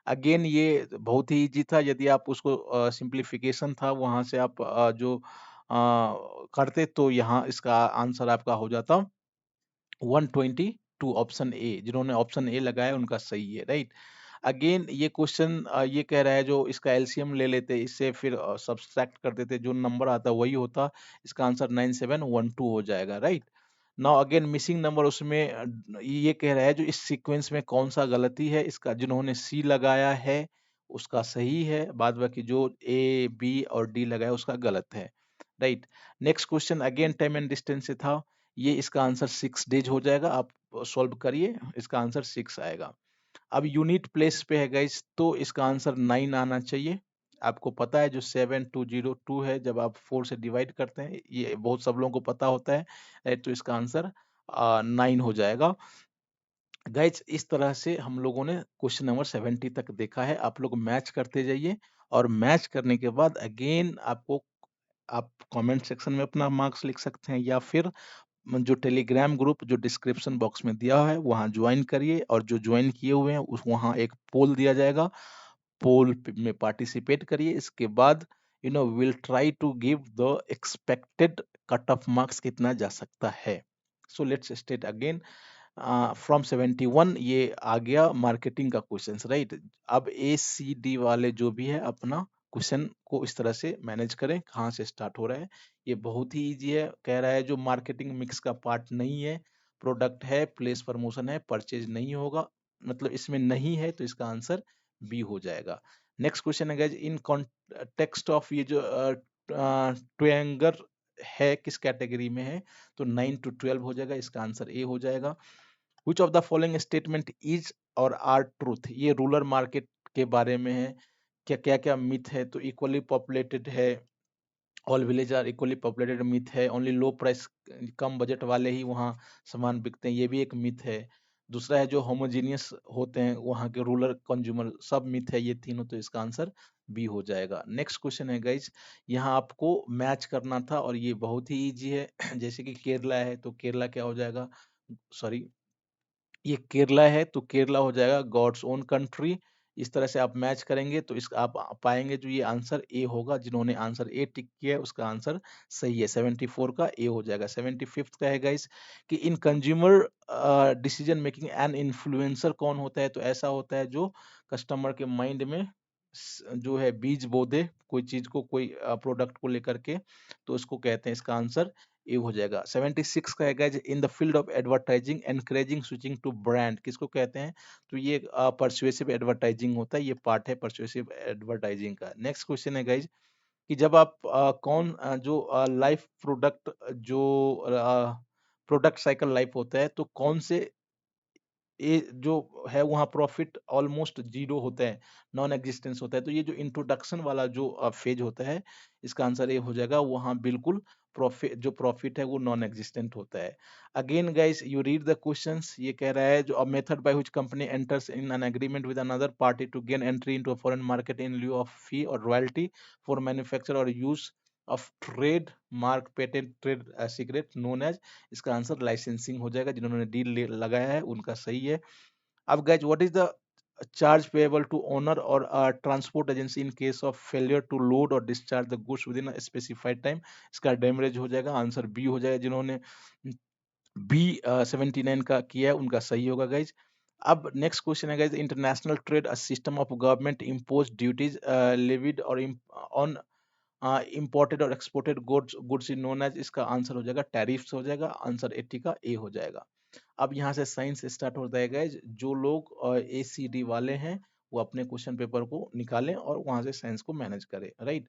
अगेन ये बहुत ही इजी था। यदि आप उसको सिंप्लीफिकेशन था वहां से आप करते तो यहाँ इसका आंसर आपका हो जाता 122। ऑप्शन ए, जिन्होंने ऑप्शन ए लगाया उनका सही है, राइट। अगेन ये क्वेश्चन ये कह रहा है जो इसका एलसीएम ले लेते, इससे फिर सब्सट्रैक्ट कर देते, जो नंबर आता वही होता। इसका आंसर 9712 हो जाएगा, right. Now again missing number, उसमें ये कह रहा है जो इस सीक्वेंस में कौन सा गलती है। इसका जिन्होंने सी लगाया है उसका सही है, बाद बाकी जो ए बी और डी लगाया उसका गलत है, right. Next question again time and distance से था। ये इसका आंसर 6 डेज हो जाएगा। आप सॉल्व करिए, इसका आंसर 6 आएगा। अब यूनिट प्लेस पे है गाइस, तो इसका आंसर 9 आना चाहिए। आपको पता है जो 7202 है, जब आप 4 से डिवाइड करते हैं, ये बहुत सब लोगों को पता होता है, तो इसका आंसर 9 हो जाएगा। गाइज इस तरह से हम लोगों ने क्वेश्चन नंबर 70 तक देखा है। आप लोग मैच करते जाइए, और मैच करने के बाद अगेन आपको, आप कमेंट सेक्शन में अपना मार्क्स लिख सकते हैं, या फिर जो टेलीग्राम ग्रुप जो डिस्क्रिप्शन बॉक्स में दिया है वहां ज्वाइन करिए। और जो ज्वाइन किए हुए हैं उस वहां एक पोल दिया जाएगा, में पार्टिसिपेट करिए। इसके बाद will try to give the expected cut off marks कितना जा सकता है। So let's start again from 71 ये आ गया मार्केटिंग का क्वेश्चन, राइट। अब ACD वाले जो भी है अपना क्वेश्चन को इस तरह से मैनेज करें, कहाँ से स्टार्ट हो रहा है। ये बहुत ही इजी है। कह रहा है जो मार्केटिंग मिक्स का पार्ट नहीं है, प्रोडक्ट है, प्लेस प्रमोशन है, परचेज नहीं होगा, मतलब इसमें नहीं है, तो इसका आंसर बी हो जाएगा। नेक्स्ट क्वेश्चन है गाइस, इन कॉन्टेक्स्ट ऑफ ये जो ट्रायंगल है किस कैटेगरी में है, तो 9 to 12 हो जाएगा। इसका आंसर ए हो जाएगा। Which of the following statement is और आर ट्रूथ? ये रूरल मार्केट के बारे में है। क्या क्या क्या मिथ है? तो इक्वली पॉपुलेटेड है, all village are equally populated, myth है। ओनली लो प्राइस, कम बजट वाले ही वहाँ सामान बिकते हैं, ये भी एक मिथ है। दूसरा है जो होमोजीनियस होते हैं वहाँ के रूरल कंज्यूमर, सब मिथ है ये तीनों, तो इसका आंसर बी हो जाएगा। नेक्स्ट क्वेश्चन है गाइज, यहाँ आपको मैच करना था और ये बहुत ही इजी है। जैसे कि केरला है तो केरला क्या हो जाएगा, सॉरी ये केरला है तो केरला हो जाएगा गॉड्स ओन कंट्री। इस तरह से आप मैच करेंगे तो इस आप पाएंगे जो ये आंसर ए होगा। जिन्होंने आंसर ए टिक किया है उसका आंसर सही है। 74 का ए हो जाएगा। 75th का है गाइस कि इन consumer decision making an influencer कौन होता है? तो ऐसा होता है जो कस्टमर के माइंड में जो है बीज बो दे कोई चीज को, कोई प्रोडक्ट को लेकर के, तो उसको कहते हैं। इसका आंसर ए हो जाएगा। 76 का है in the field of advertising encouraging switching to brand, किसको कहते हैं? तो ये परसुएसिव एडवर्टाइजिंग होता है, ये पार्ट है परसुएसिव एडवर्टाइजिंग का। नेक्स्ट क्वेश्चन है गाइज कि जब आप जो लाइफ प्रोडक्ट जो प्रोडक्ट साइकिल लाइफ होता है, तो कौन से ये जो है वहाँ प्रॉफिट ऑलमोस्ट जीरो होता है, नॉन एग्जिस्टेंस होता है। तो ये जो इंट्रोडक्शन वाला जो फेज होता है, इसका आंसर ये हो जाएगा, वहाँ बिल्कुल प्रॉफिट है वो नॉन एग्जिस्टेंट होता है। Again guys you read the questions, ये कह रहा है जो a method by which company enters in an agreement with another party to gain entry into a foreign market in lieu of fee और रॉयल्टी फॉर मैन्युफैक्चर और use of trade mark patent trade secret known as, इसका आंसर लाइसेंसिंग हो जाएगा। जिन्होंने डील लगाया है उनका सही है। अब guys what is the charge payable to owner और transport agency in case of failure to load और discharge the goods with in specified time, इसका डैमरेज हो जाएगा, आंसर बी हो जाएगा। जिन्होंने बी 79 का किया है उनका सही होगा गाइज। अब नेक्स्ट क्वेश्चन है guys, international trade system of government impose duties levied और ऑन इंपोर्टेड और exported goods in known as, इसका आंसर हो जाएगा टैरिफ्स हो जाएगा, आंसर 80 का ए हो जाएगा। अब यहाँ से साइंस स्टार्ट होता है गाइज, जो लोग ACD वाले हैं वो अपने क्वेश्चन पेपर को निकालें और वहां से साइंस को मैनेज करें, राइट।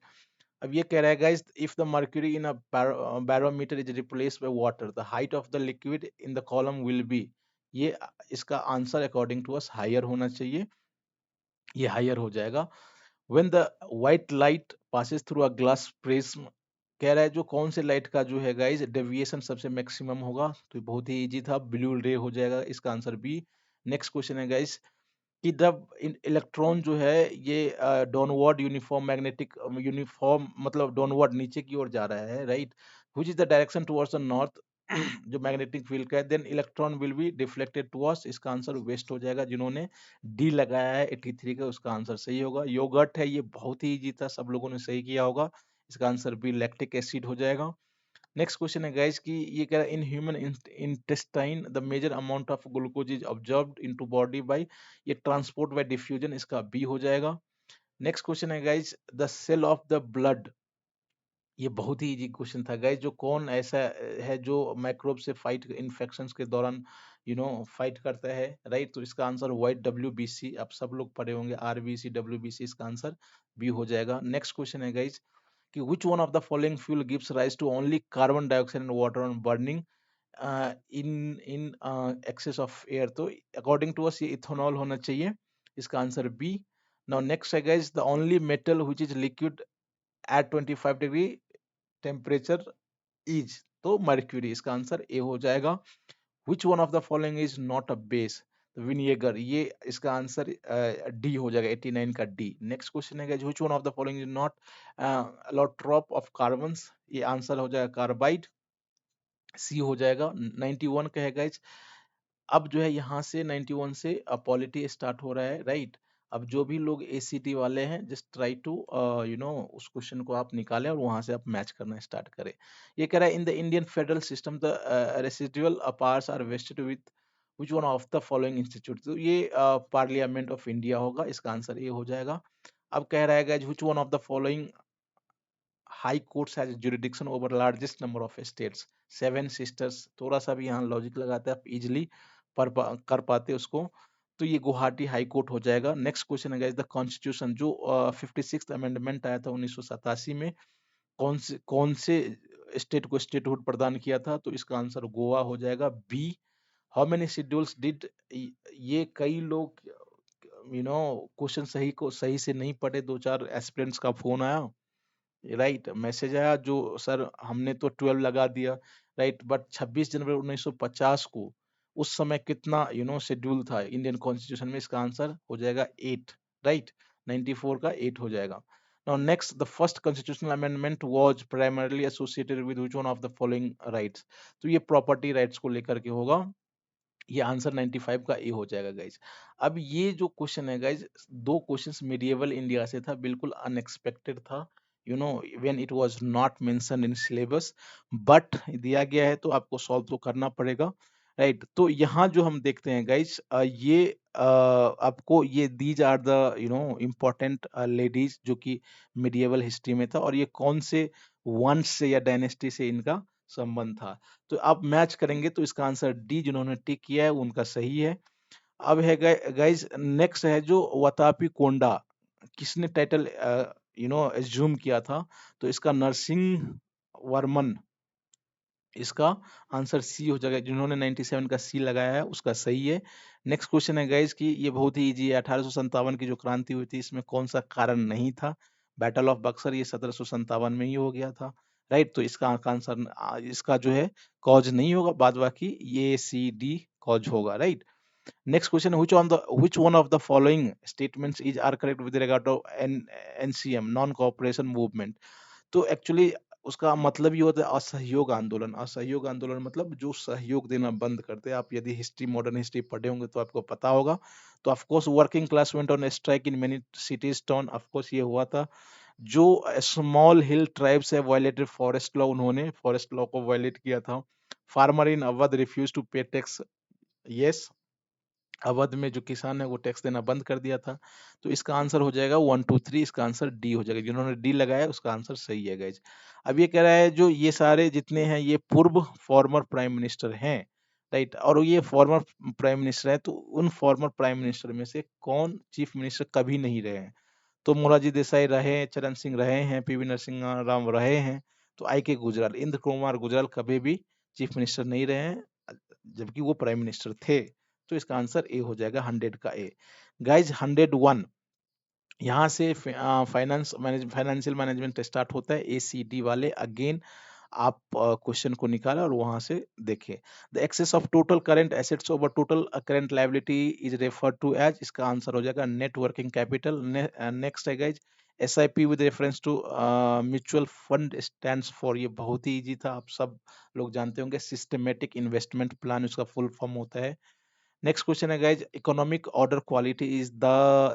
अब ये कह रहा है guys, if the mercury in a barometer is replaced by water the height of the liquid in the column will be, ये इसका answer according to us higher होना चाहिए, ये हायर हो जाएगा। When the white light passes through a glass prism, कह रहा है जो कौन से लाइट का जो है गाइज डेविएशन सबसे मैक्सिमम होगा, तो ये बहुत ही इजी था, ब्लू रे हो जाएगा, इसका आंसर बी। नेक्स्ट क्वेश्चन है गाइज कि जब इलेक्ट्रॉन जो है ये डाउनवर्ड यूनिफॉर्म मैग्नेटिक यूनिफॉर्म मतलब डाउनवर्ड नीचे की ओर जा रहा है, right, which is the direction towards the north, जो मैग्नेटिक फील्ड का है, then electron will be deflected towards, इसका आंसर वेस्ट हो जाएगा। जिन्होंने डी लगाया है 83 का, उसका आंसर सही होगा। योगर्ट है, ये बहुत ही इजी था, सब लोगों ने सही किया होगा, इसका आंसर बी लैक्टिक एसिड हो जाएगा। नेक्स्ट क्वेश्चन है गाइस कि ये कह रहा है in human intestine the major amount of glucose is observed into body by, ये ट्रांसपोर्ट बाय डिफ्यूजन, इसका बी हो जाएगा। नेक्स्ट क्वेश्चन है guys the cell of the blood, ये बहुत ही इजी क्वेश्चन था गाइस, जो कौन ऐसा है जो माइक्रोब से फाइट इन्फेक्शंस के दौरान फाइट करता है, राइट, तो इसका आंसर वाइट WBC, आप सब लोग पढ़े होंगे, RBC WBC, इसका आंसर बी हो जाएगा। नेक्स्ट क्वेश्चन है गाइस कि which one of the following fuel gives rise to only carbon dioxide and water on burning in excess of air, तो अकॉर्डिंग टू अस ये इथेनॉल होना चाहिए, इसका आंसर बी। नाउ नेक्स्ट है guys the only metal which is liquid at 25 degree temperature is, तो मर्क्यूरी, इसका आंसर ए हो जाएगा। Which one of the following is not a base, vinegar, ये इसका आंसर डी हो जाएगा, 89 का डी। नेक्स्ट क्वेश्चन है which one of the following is not allotrope of carbons, ये आंसर हो जाएगा कार्बाइड, सी हो जाएगा। 91 का है गाइज, अब जो है यहाँ से 91 से पॉलिटी स्टार्ट हो रहा है, राइट। अब जो भी लोग ACT वाले हैं जस्ट ट्राई टू उस क्वेश्चन को आप निकालें और वहां से आप मैच करना स्टार्ट करें। ये कह रहा है in the Indian federal system the residual powers are vested with which one of the following institute, तो ये पार्लियामेंट ऑफ इंडिया होगा, इसका आंसर ये हो जाएगा। अब कह रहा है which one of the following high courts has jurisdiction over largest number of states, seven sisters, थोड़ा सा भी यहाँ लॉजिक लगाते हैं आप इजिली कर पाते उसको, तो ये गुवाहाटी हाई कोर्ट हो जाएगा। नेक्स्ट क्वेश्चन है द कॉन्स्टिट्यूशन जो 56th अमेंडमेंट आया था 1987 में, कौन से स्टेट को स्टेटहुड प्रदान किया था, तो इसका आंसर गोवा हो जाएगा, B. How many schedules did, ये कई लोग क्वेश्चन सही से नहीं पढ़े, दो चार एस्पिरेंट्स का फोन आया, राइट, मैसेज आया जो सर हमने तो 12 लगा दिया, राइट, बट 26 जनवरी 1950 को उस समय कितना शेड्यूल था इंडियन कॉन्स्टिट्यूशन में, इसका आंसर हो जाएगा 8, राइट, 94 का 8 हो जाएगा। Now next the first constitutional amendment was primarily associated with which one of the following rights, तो ये प्रॉपर्टी राइट्स को लेकर के होगा, ये आंसर 95 का ए हो जाएगा गाइज। अब ये जो क्वेश्चन है गाइज, दो क्वेश्चंस मिडिएवल इंडिया से था, बिल्कुल अनएक्सपेक्टेड था, when it was not mentioned in syllabus, but दिया गया है तो आपको सॉल्व तो करना पड़ेगा, राइट। तो यहाँ जो हम देखते हैं गाइज, ये आपको ये these are the important ladies जो कि मिडिएवल हिस्ट्री में था, और ये कौन से वंश से या डायनेस्टी से इनका संबंध था, तो आप मैच करेंगे तो इसका आंसर डी, जिन्होंने टिक किया है उनका सही है। अब है गाइज नेक्स्ट है जो वतापी कोंडा, किसने टाइटल एज्यूम किया था, तो इसका नरसिंह वर्मन इसका आंसर सी हो जाएगा। जिन्होंने 97 का सी लगाया है उसका सही है। नेक्स्ट क्वेश्चन है गाइज कि ये बहुत ही इजी है। 1857 की जो क्रांति हुई थी इसमें कौन सा कारण नहीं था? बैटल ऑफ बक्सर, ये 1757 में ही हो गया था। राइट, तो इसका आंसर इसका जो है कॉज नहीं होगा, बाद बाकी ये सी डी कॉज होगा। Right. Next question, which one of the following statements is are correct with regard to NCM, non cooperation movement? तो एक्चुअली उसका मतलब ये होता है असहयोग आंदोलन। असहयोग आंदोलन मतलब जो सहयोग देना बंद करते हैं। आप यदि हिस्ट्री, मॉडर्न हिस्ट्री पढ़े होंगे तो आपको पता होगा। तो of course working class went on strike in many cities town, of course ये हुआ था। जो स्मॉल हिल ट्राइब्स है वायलेटेड फॉरेस्ट लॉ, उन्होंने फॉरेस्ट लॉ को वायलेट किया था। Farmer in Awadh refuse to pay tax, yes, Awadh में जो किसान है वो टैक्स देना बंद कर दिया था। तो इसका आंसर हो जाएगा 1 2 3, इसका आंसर डी हो जाएगा। जिन्होंने डी लगाया उसका आंसर सही है गाइज। अब ये कह रहा है जो ये सारे जितने हैं ये पूर्व फॉर्मर प्राइम मिनिस्टर हैं। राइट, और ये फॉर्मर प्राइम मिनिस्टर है तो उन फॉर्मर प्राइम मिनिस्टर में से कौन चीफ मिनिस्टर कभी नहीं रहे हैं? तो मोरारजी देसाई रहे हैं, चरण सिंह रहे हैं, पीवी नरसिम्हा राव रहे हैं, तो आई के गुजराल, इंद्र कुमार गुजराल कभी भी चीफ मिनिस्टर नहीं रहे हैं, जबकि वो प्राइम मिनिस्टर थे। तो इसका आंसर ए हो जाएगा, 100 का ए। गाइज 101, यहाँ से फाइनेंशियल मैनेजमेंट स्टार्ट होता है, ए सी डी वाले। अगेन आप क्वेश्चन को निकालें और वहां से देखें। The excess of total current assets over total current liability is referred to as, इसका आंसर हो जाएगा नेट वर्किंग कैपिटल। नेक्स्ट है guys S I P with reference to mutual fund stands for, ये बहुत ही इजी था, आप सब लोग जानते होंगे, सिस्टमेटिक इन्वेस्टमेंट प्लान उसका फुल फॉर्म होता है। नेक्स्ट क्वेश्चन है guys economic order quality is the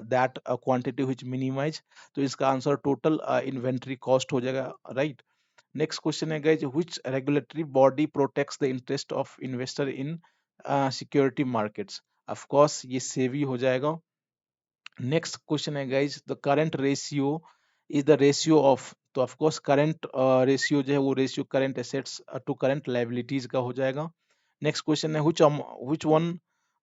that quantity which minimize, तो इसका आंसर टोटल इन्वेंटरी कॉस्ट हो जाएगा। राइट। नेक्स्ट क्वेश्चन है guys which regulatory body protects the interest of investor in security markets, of course ये सेबी हो जाएगा। नेक्स्ट क्वेश्चन है guys the current ratio is the ratio of, तो ऑफ कोर्स करंट रेशियो जो है वो ratio current assets to current liabilities का हो जाएगा। नेक्स्ट क्वेश्चन है which one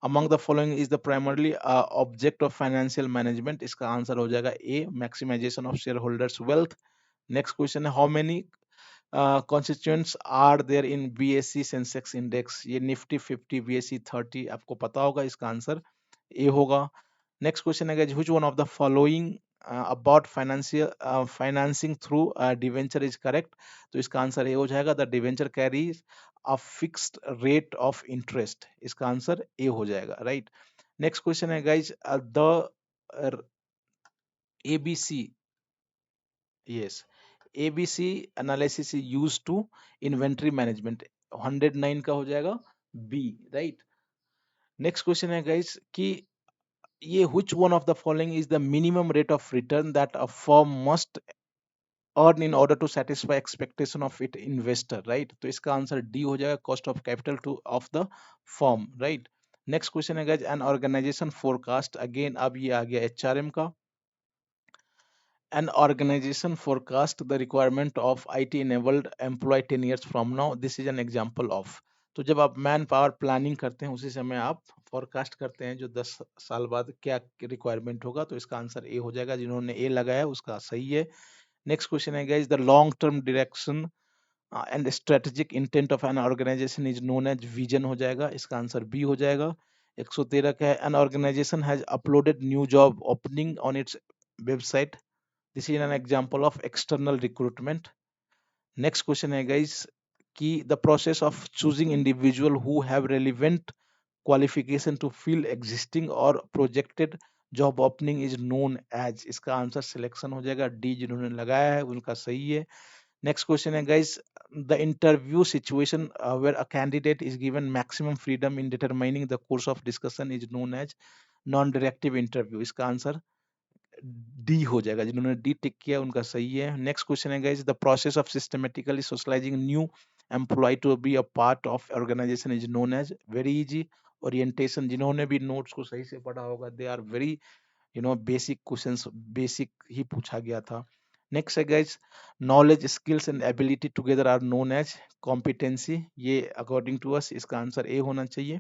among the following is the primarily object of financial management, इसका आंसर हो जाएगा A, maximization of share holders wealth. Next question है how many constituents are there in BSE Sensex index, ये निफ्टी 50, BSE 30, आपको पता होगा, इसका आंसर ए होगा। नेक्स्ट क्वेश्चन है which one of the following about financing through debenture is correct, तो इसका आंसर ए हो जाएगा the debenture carries a fixed rate of interest, इसका आंसर ए हो जाएगा। राइट। नेक्स्ट क्वेश्चन है guys the ABC, yes, ABC analysis is use to inventory management, 109 का हो जाएगा बी। राइट। नेक्स्ट क्वेश्चन है गाइज कि ये which one of the following is the minimum rate of return that a firm must earn in order to satisfy expectation of its investor, right? तो इसका आंसर डी हो जाएगा cost of capital to of the firm. Right. Next question है guys an organisation forecast, again अब ये आ गया एचआरएम का। An organization forecast the requirement of IT enabled employee 10 years from now. This is an example of, तो जब आप मैन पावर प्लानिंग करते हैं उसी समय आप फोरकास्ट करते हैं जो 10 साल बाद क्या रिक्वायरमेंट होगा, तो इसका आंसर ए हो जाएगा। जिन्होंने ए लगाया उसका सही है। नेक्स्ट क्वेश्चन है guys the long term direction and strategic intent of an organisation is known as vision हो जाएगा, इसका आंसर बी हो जाएगा। 113 का है an organisation has uploaded new job opening on its website, this is an example of external recruitment. Next question है गाइस कि the process of choosing individual who have relevant qualification to fill existing और projected job opening is known as, इसका आंसर सिलेक्शन हो जाएगा डी, जिन्होंने लगाया है उनका सही है। नेक्स्ट क्वेश्चन है guys the interview situation where a candidate is given maximum freedom in determining the course of discussion is known as non directive interview, इसका आंसर डी हो जाएगा। जिन्होंने डी टिक किया उनका सही है। नेक्स्ट क्वेश्चन है guys the process of systematically socialising new employ to be a part of organisation is known as very easy orientation, जिन्होंने भी नोट्स को सही से पढ़ा होगा they are very basic questions, basic ही पूछा गया था। नेक्स्ट है guys knowledge skills and ability together are known as competency, ये अकॉर्डिंग टू अस इसका आंसर ए होना चाहिए।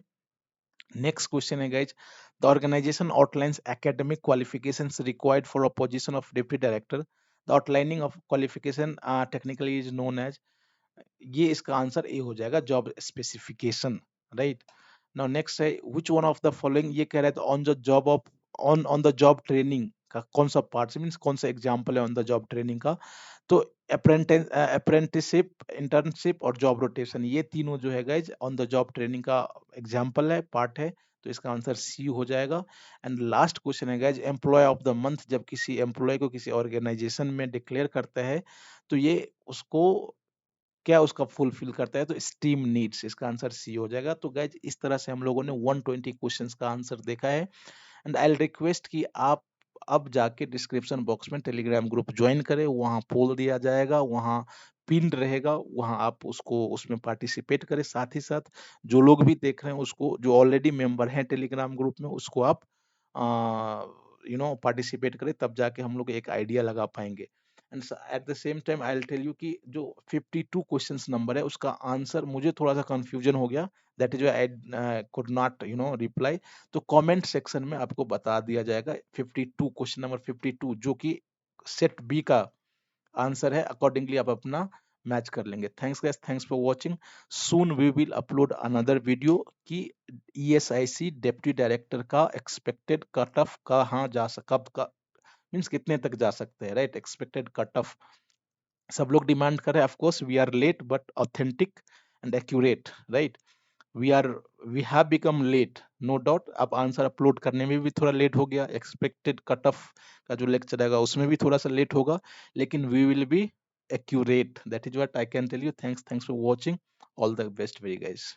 Next question है guys, the organization outlines academic qualifications required for a position of deputy director. The outlining of qualification technically is known as, ये इसका आंसर ए हो जाएगा, job specification, right. Now next है which one of the following, ये कह रहा है तो on the job of, on the job training का कौन सा पार्ट मीन्स कौन सा एग्जांपल है ऑन द जॉब ट्रेनिंग का। तो अप्रेंटिसशिप, इंटर्नशिप और जॉब रोटेशन, ये तीनों जो है guys on the job training का एग्जांपल है, पार्ट है। तो इसका आंसर सी हो जाएगा। एंड लास्ट क्वेश्चन है guys, employee of the month, जब किसी एम्प्लॉय को किसी ऑर्गेनाइजेशन में डिक्लेयर करता है तो ये उसको क्या उसका फुलफिल करता है, तो स्टीम नीड्स, इसका आंसर सी हो जाएगा। तो गाइज इस तरह से हम लोगों ने 120 क्वेश्चंस का आंसर देखा है। एंड आई रिक्वेस्ट कि आप अब जाके डिस्क्रिप्शन बॉक्स में टेलीग्राम ग्रुप ज्वाइन करें, वहाँ पोल दिया जाएगा, वहाँ पिन रहेगा, वहाँ आप उसको उसमें पार्टिसिपेट करें। साथ ही साथ जो लोग भी देख रहे हैं उसको, जो ऑलरेडी मेंबर हैं टेलीग्राम ग्रुप में, उसको आप पार्टिसिपेट करें, तब जाके हम लोग एक आइडिया लगा पाएंगे। And at the same time I will tell you कि जो 52 क्वेश्चंस नंबर है उसका आंसर मुझे थोड़ा सा कंफ्यूजन हो गया, that is why I could not reply. तो कमेंट सेक्शन में आपको बता दिया जाएगा 52 क्वेश्चन नंबर 52 जो कि सेट बी का आंसर है, अकॉर्डिंगली आप अपना मैच कर लेंगे। Thanks guys, thanks for watching. Soon we will upload another video कि ईएसआईसी डेप्यूटी डायरेक्टर का एक्सपेक्टेड कट ऑफ कहाँ जा सक कब का मीन्स कितने तक जा सकते हैं, राइट। एक्सपेक्टेड कट ऑफ सब लोग डिमांड कर रहे हैं, of course we are late but authentic and accurate, right. We are we have become late, no doubt. अब आंसर अपलोड करने में भी थोड़ा लेट हो गया, एक्सपेक्टेड कट ऑफ का जो लेक्चर आएगा उसमें भी थोड़ा सा लेट होगा, लेकिन we will be accurate, that is what I can tell you. Thanks for watching, all the best very guys.